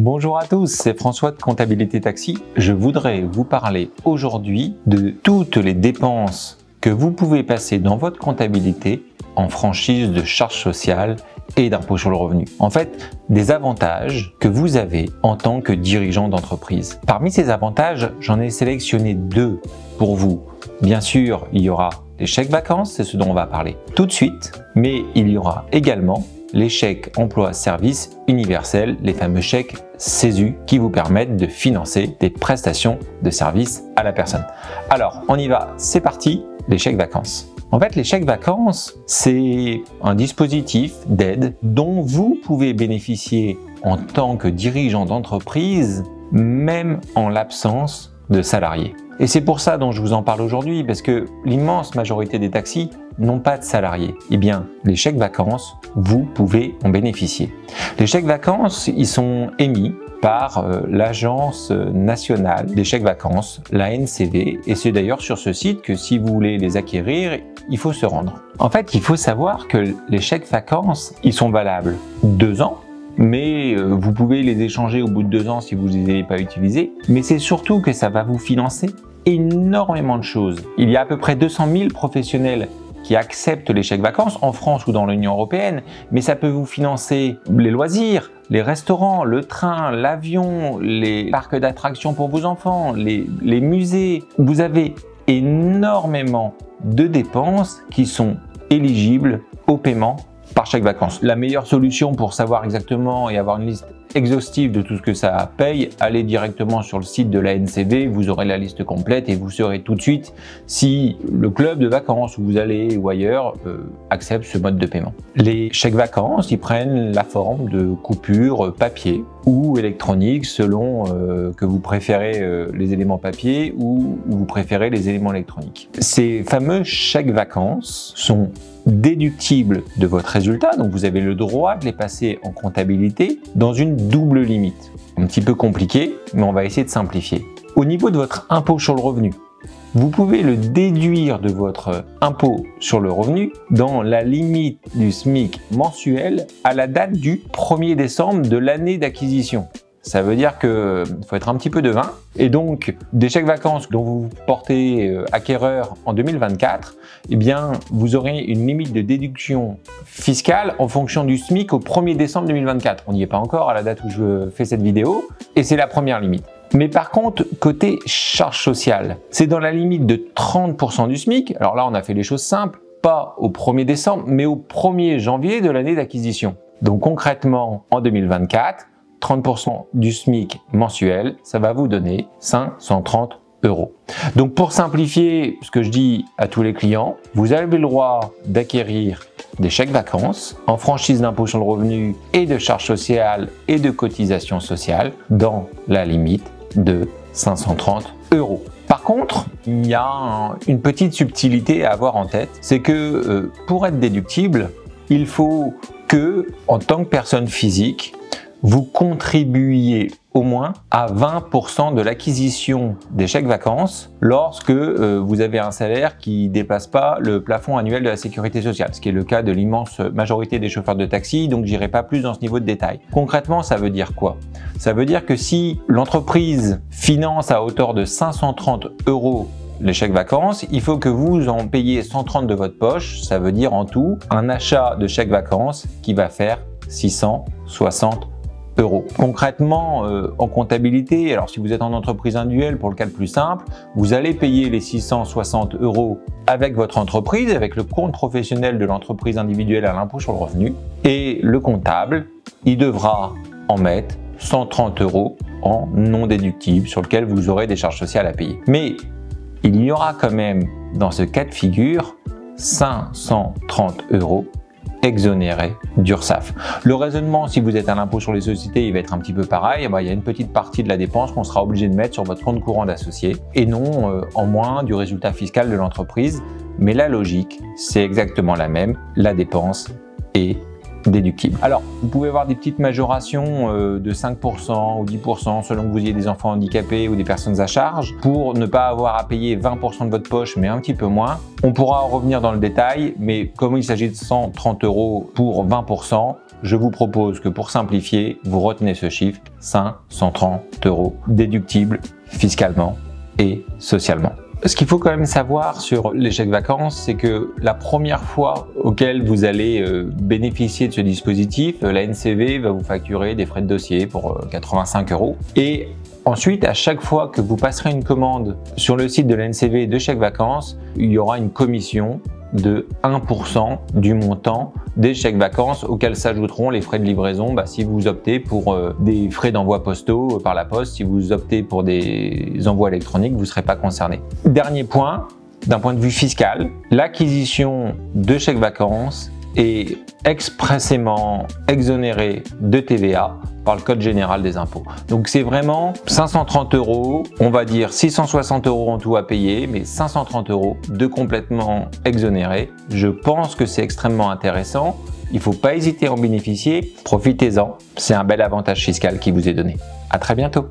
Bonjour à tous, c'est François de Comptabilité Taxi. Je voudrais vous parler aujourd'hui de toutes les dépenses que vous pouvez passer dans votre comptabilité en franchise de charges sociales et d'impôt sur le revenu. En fait, des avantages que vous avez en tant que dirigeant d'entreprise. Parmi ces avantages, j'en ai sélectionné deux pour vous. Bien sûr, il y aura les chèques vacances, c'est ce dont on va parler tout de suite, mais il y aura également les chèques emploi-service universels, les fameux chèques CESU qui vous permettent de financer des prestations de services à la personne. Alors, on y va, c'est parti, les chèques vacances. En fait, les chèques vacances, c'est un dispositif d'aide dont vous pouvez bénéficier en tant que dirigeant d'entreprise, même en l'absence de salariés. Et c'est pour ça dont je vous en parle aujourd'hui, parce que l'immense majorité des taxis n'ont pas de salariés. Eh bien, les chèques vacances, vous pouvez en bénéficier. Les chèques vacances, ils sont émis par l'Agence nationale des chèques vacances, l'ANCV, et c'est d'ailleurs sur ce site que si vous voulez les acquérir, il faut se rendre. En fait, il faut savoir que les chèques vacances, ils sont valables 2 ans, mais vous pouvez les échanger au bout de 2 ans si vous ne les avez pas utilisés. Mais c'est surtout que ça va vous financer énormément de choses. Il y a à peu près 200 000 professionnels qui acceptent les chèques vacances en France ou dans l'Union européenne, mais ça peut vous financer les loisirs, les restaurants, le train, l'avion, les parcs d'attractions pour vos enfants, les musées. Vous avez énormément de dépenses qui sont éligibles au paiement par chèque vacances. La meilleure solution pour savoir exactement et avoir une liste exhaustive de tout ce que ça paye, allez directement sur le site de l'ANCV, vous aurez la liste complète et vous saurez tout de suite si le club de vacances où vous allez ou ailleurs accepte ce mode de paiement. Les chèques vacances, ils prennent la forme de coupures papier ou électronique selon que vous préférez les éléments papier ou vous préférez les éléments électroniques. Ces fameux chèques vacances sont déductibles de votre résultat, donc vous avez le droit de les passer en comptabilité dans une double limite. Un petit peu compliqué, mais on va essayer de simplifier. Au niveau de votre impôt sur le revenu, vous pouvez le déduire de votre impôt sur le revenu dans la limite du SMIC mensuel à la date du 1er décembre de l'année d'acquisition. Ça veut dire qu'il faut être un petit peu devin. Et donc, des chèques vacances dont vous portez acquéreur en 2024, eh bien, vous aurez une limite de déduction fiscale en fonction du SMIC au 1er décembre 2024. On n'y est pas encore à la date où je fais cette vidéo, et c'est la première limite. Mais par contre, côté charges sociales, c'est dans la limite de 30% du SMIC. Alors là, on a fait les choses simples, pas au 1er décembre, mais au 1er janvier de l'année d'acquisition. Donc concrètement, en 2024, 30% du SMIC mensuel, ça va vous donner 530 €. Donc pour simplifier ce que je dis à tous les clients, vous avez le droit d'acquérir des chèques vacances en franchise d'impôt sur le revenu et de charges sociales et de cotisations sociales dans la limite de 530 €. Par contre, il y a une petite subtilité à avoir en tête, c'est que pour être déductible, il faut que, en tant que personne physique, vous contribuiez au moins à 20% de l'acquisition des chèques vacances lorsque vous avez un salaire qui ne dépasse pas le plafond annuel de la sécurité sociale, ce qui est le cas de l'immense majorité des chauffeurs de taxi, donc j'irai pas plus dans ce niveau de détail. Concrètement, ça veut dire quoi? Ça veut dire que si l'entreprise finance à hauteur de 530 € les chèques vacances, il faut que vous en payiez 130 de votre poche, ça veut dire en tout un achat de chèques vacances qui va faire 660 €. Concrètement, en comptabilité, alors si vous êtes en entreprise individuelle, pour le cas le plus simple, vous allez payer les 660 € avec votre entreprise, avec le compte professionnel de l'entreprise individuelle à l'impôt sur le revenu, et le comptable, il devra en mettre 130 € en non déductible sur lequel vous aurez des charges sociales à payer. Mais il y aura quand même dans ce cas de figure 530 € exonéré d'URSSAF. Le raisonnement, si vous êtes à l'impôt sur les sociétés, il va être un petit peu pareil. Il y a une petite partie de la dépense qu'on sera obligé de mettre sur votre compte courant d'associé et non en moins du résultat fiscal de l'entreprise. Mais la logique, c'est exactement la même. La dépense est déductible. Alors, vous pouvez avoir des petites majorations de 5% ou 10% selon que vous ayez des enfants handicapés ou des personnes à charge pour ne pas avoir à payer 20% de votre poche mais un petit peu moins. On pourra en revenir dans le détail, mais comme il s'agit de 130 € pour 20%, je vous propose que pour simplifier, vous retenez ce chiffre, 530 € déductibles fiscalement et socialement. Ce qu'il faut quand même savoir sur les chèques vacances, c'est que la première fois auquel vous allez bénéficier de ce dispositif, la NCV va vous facturer des frais de dossier pour 85 € et ensuite, à chaque fois que vous passerez une commande sur le site de la NCV de chèques vacances, il y aura une commission de 1% du montant des chèques vacances auxquels s'ajouteront les frais de livraison si vous optez pour des frais d'envoi postaux par la poste. Si vous optez pour des envois électroniques, vous ne serez pas concerné. Dernier point, d'un point de vue fiscal, l'acquisition de chèques vacances est expressément exonérée de TVA par le Code général des impôts. Donc c'est vraiment 530 €, on va dire 660 € en tout à payer, mais 530 € de complètement exonérés. Je pense que c'est extrêmement intéressant. Il ne faut pas hésiter à en bénéficier. Profitez-en. C'est un bel avantage fiscal qui vous est donné. À très bientôt.